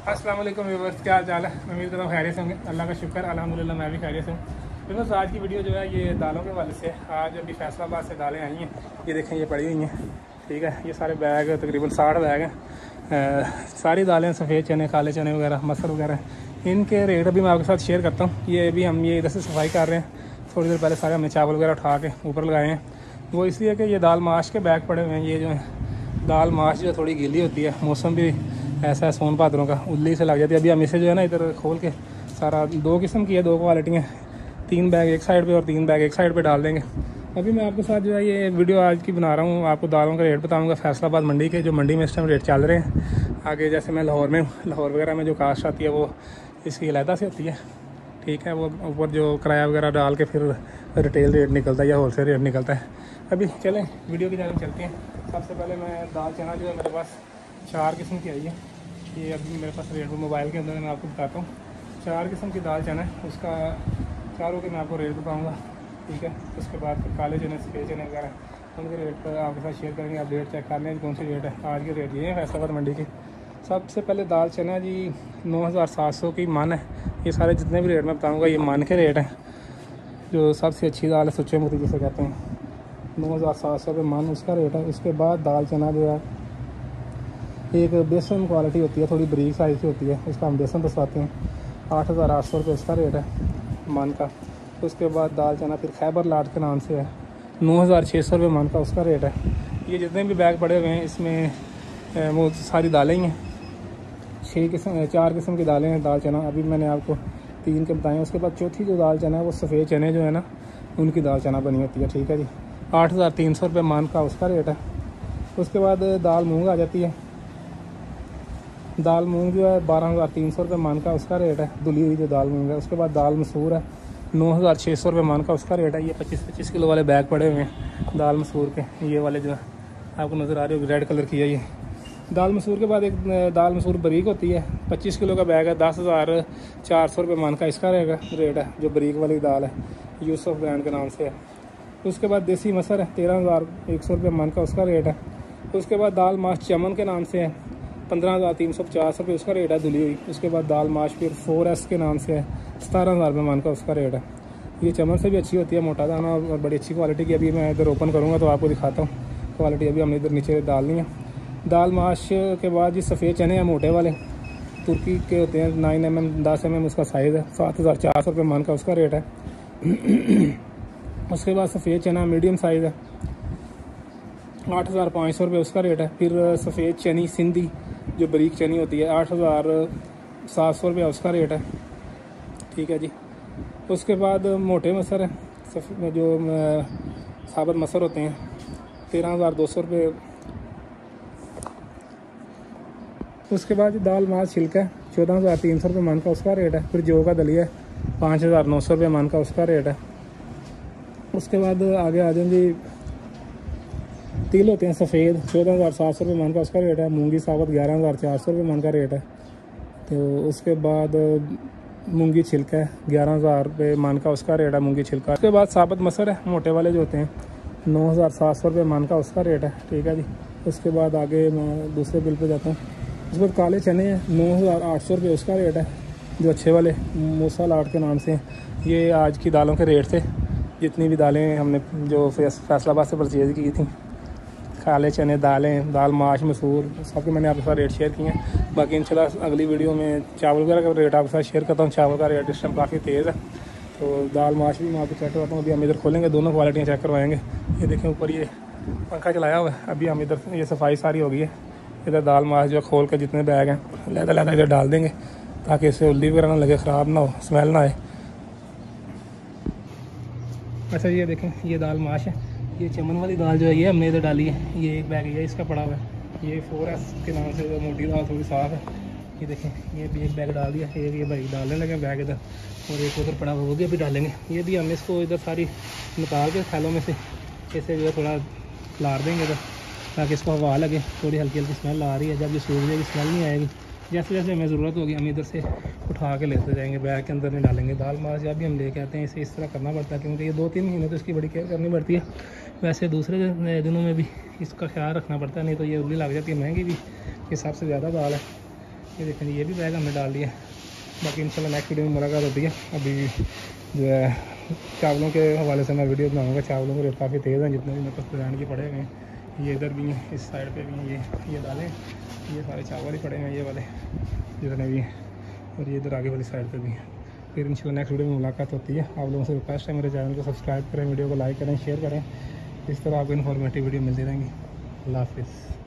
अस्सलाम वालेकुम व्यूअर्स, क्या हाल चाल है। उम्मीद करता हूँ खैरियत से होंगे। अल्लाह का शुक्र, अल्हम्दुलिल्लाह मैं भी खैरियत से हूँ। व्यूअर्स, आज की वीडियो जो है ये दालों के हवाले से। आज अभी फैसलाबाद से दालें आई हैं, ये देखें ये पड़ी हुई हैं। ठीक है, ये सारे बैग तकरीबन 60 बैग हैं। सारी दालें सफ़ेद चने, काले चने वगैरह, मसर वगैरह, इनके रेट अभी मैं आपके साथ शेयर करता हूँ। ये अभी हम ये इधर से सफाई कर रहे हैं। थोड़ी देर पहले सारे हमने चावल वगैरह उठा के ऊपर लगाए हैं। वो इसलिए कि ये दाल माश के बैग पड़े हुए हैं। ये जो है दाल माश जो थोड़ी गीली होती है, मौसम भी ऐसा है सोन भादरों का, उल्ली से लग जाती है। अभी हम इसे जो है ना इधर खोल के सारा, दो किस्म की है, दो क्वालिटी हैं। 3 बैग एक साइड पे और 3 बैग एक साइड पे डाल देंगे। अभी मैं आपके साथ जो है ये वीडियो आज की बना रहा हूँ। आपको दालों का रेट बताऊँगा फैसलाबाद मंडी के, जो मंडी में इस टाइम रेट चल रहे हैं। आगे जैसे मैं लाहौर में हूँ, लाहौर वगैरह में जो कास्ट आती है वो इसकी अलहदा से होती है। ठीक है, वो ऊपर जो किराया वगैरह डाल के फिर रिटेल रेट निकलता है या होलसेल रेट निकलता है। अभी चलें वीडियो की जानब चलते हैं। सबसे पहले मैं दाल चना जो है मेरे पास 4 किस्म की आई है। ये अभी मेरे पास रेट मोबाइल के अंदर मैं आपको बताता हूँ। 4 किस्म की दाल चना है, उसका चारों के मैं आपको रेट बताऊँगा। ठीक है, उसके बाद काले चने, सफ़ेद चने वगैरह, उनके रेट पर आपके साथ शेयर करेंगे। आप रेट चेक कर लें कौन सी रेट है। आज के रेट ये है फैसलाबाद मंडी की। सबसे पहले दाल चना जी 9700 की मन है। ये सारे जितने भी रेट मैं बताऊँगा ये मन के रेट हैं। जो सबसे अच्छी दाल है, सुच्चे मोती जिसे कहते हैं, 9700 रुपये मन उसका रेट है। उसके बाद दाल चना जो है एक बेसन क्वालिटी होती है, थोड़ी बरीक साइज़ की होती है, उसका हम बेसन दसवाते हैं। 8800 रुपये उसका रेट है मन का। उसके बाद दाल चना फिर खैबर लाट के नाम से है, 9600 रुपये मन का उसका रेट है। ये जितने भी बैग पड़े हुए हैं इसमें वो सारी दालें ही हैं। 4 किस्म की दालें हैं दाल चना। अभी मैंने आपको 3 के बताएँ। उसके बाद चौथी जो दाल चना है वो सफ़ेद चने जो है ना, उनकी दाल चना बनी होती है। ठीक है जी, 8300 रुपये मन का उसका रेट है। उसके बाद दाल मूंग आ जाती है। दाल मूंग जो है 12300 रुपये मन का उसका रेट है, धुली हुई जो दाल मूंग है। उसके बाद दाल मसूर है, 9600 रुपये मन का उसका रेट है। ये 25-25 किलो वाले बैग पड़े हुए हैं दाल मसूर के। ये वाले जो है आपको नज़र आ रहे हो, रेड कलर की है ये दाल मसूर। के बाद एक दाल मसूर बरीक होती है, 25 किलो का बैग है, 10,400 रुपये मन का इसका रहेगा रेट है। जो बरीक वाली दाल है यूसुफ ब्रांड के नाम से है। उसके बाद देसी मसर है, 13,100 रुपये मन का उसका रेट है। उसके बाद दाल माश चमन के नाम से है, 15,350 रुपये उसका रेट है, धुली हुई। उसके बाद दाल माश फिर 4S के नाम से है, 17,000 रुपये मन का उसका रेट है। ये चमन से भी अच्छी होती है, मोटा दाना और बड़ी अच्छी क्वालिटी की। अभी मैं इधर ओपन करूँगा तो आपको दिखाता हूँ क्वालिटी। अभी हमने इधर नीचे डालनी है। दाल माश के बाद ये सफ़ेद चने हैं मोटे वाले, तुर्की के होते हैं, 9 mm 10 mm उसका साइज़ है, 7,400 रुपये मन का उसका रेट है। उसके बाद सफ़ेद चना मीडियम साइज़ है, 8,500 रुपये उसका रेट है। फिर सफ़ेद चनी सिंधी जो बरीक चनी होती है, 8,700 रुपये उसका रेट है। ठीक है जी। उसके बाद मोटे मसर है, जो साबुत मसर होते हैं, 13,200 रुपये। उसके बाद दाल माश छिलका है, 14,300 रुपये मन का उसका रेट है। फिर जौ का दलिया है, 5,900 रुपये मन का उसका रेट है। उसके बाद आगे आ जाएंगे तिल होते हैं सफ़ेद, 14,700 रुपये मन का उसका रेट है। मूंगी साबुत 11,400 रुपये मन का रेट है। तो उसके बाद मूंगी छिलका है, 11,000 रुपये मन का उसका रेट है मूंगी छिलका। उसके बाद साबुत मसर है मोटे वाले जो होते हैं, 9,700 रुपये मन का उसका रेट है। ठीक है जी। उसके बाद आगे मैं दूसरे बिल पे जाता हूँ। उसके बाद काले चने हैं, 9,800 रुपये उसका रेट है, जो अच्छे वाले मूसा लाट के नाम से हैं। ये आज की दालों के रेट थे, जितनी भी दालें हमने जो फैसलाबाद से परचेज़ की थी। काले चने, दालें, दाल माश, मसूर, सबके मैंने आपके साथ रेट शेयर किए हैं। बाकी इंशाल्लाह अगली वीडियो में चावल वगैरह का रेट आपके साथ शेयर करता हूँ। चावल का रेट इस टाइम काफ़ी तेज़ है, तो दाल माश भी मैं आपको चेक करवाता हूँ। अभी हम इधर खोलेंगे, दोनों क्वालिटियाँ चेक करवाएंगे। ये देखें ऊपर ये पंखा चलाया हुआ है। अभी हम इधर ये सफाई सारी हो गई है। इधर दाल माश जो खोल के जितने बैग हैं लहदा इधर डाल देंगे, ताकि इससे उल्ली वगैरह ना लगे, ख़राब ना हो, स्मेल ना आए। अच्छा ये देखें, ये दाल माश है, ये चमन वाली दाल जो है ये हमने इधर डाली है। ये एक बैग है इसका पड़ा हुआ है, ये 4S के नाम से जो मोटी दाल थोड़ी साफ़ है। ये देखें, ये भी एक बैग डाल दिया, एक ये भाई डालने लगे बैग इधर, और एक उधर पड़ा हुआ वो भी अभी डालेंगे। ये भी हम इसको इधर सारी निकाल के थैलों में से ऐसे जो है थोड़ा लार देंगे इधर, ताकि इसको हवा लगे। थोड़ी हल्की हल्की स्मेल आ रही है, जब ये सूख जाएगी स्मेल नहीं आएगी। जैसे जैसे हमें ज़रूरत होगी हम इधर से उठा के लेते जाएंगे, बैग के अंदर नहीं डालेंगे। दाल माश जब भी हम लेके आते हैं इसे इस तरह करना पड़ता है, क्योंकि ये 2-3 महीने तो इसकी बड़ी केयर करनी पड़ती है। वैसे दूसरे दिनों में भी इसका ख्याल रखना पड़ता है, नहीं तो ये उल्ली लग जाती है। महंगी भी ये सबसे ज़्यादा दाल है। ये देखें ये भी बैग हमने डाल दिया। बाकी इंशाल्लाह नेक्स्ट वीडियो में मुलाकात होती है। अभी जो है चावलों के हवाले से मैं वीडियो बनाऊँगा। चावलों के रेट काफ़ी तेज़ हैं, जितने भी मेरे पास ब्रांड के पड़े हुए हैं। ये इधर भी हैं, इस साइड पे भी हैं, ये डालें, ये सारे चावल ही पड़े हैं ये वाले जितने भी हैं, और ये इधर आगे वाली साइड पे भी हैं। फिर इंशाल्लाह नेक्स्ट वीडियो में मुलाकात होती है। आप लोगों से रिक्वेस्ट है मेरे चैनल को सब्सक्राइब करें, वीडियो को लाइक करें, शेयर करें। इस तरह आपको इन्फॉर्मेटिव वीडियो मिलती रहेंगी। अल्लाह हाफिज़।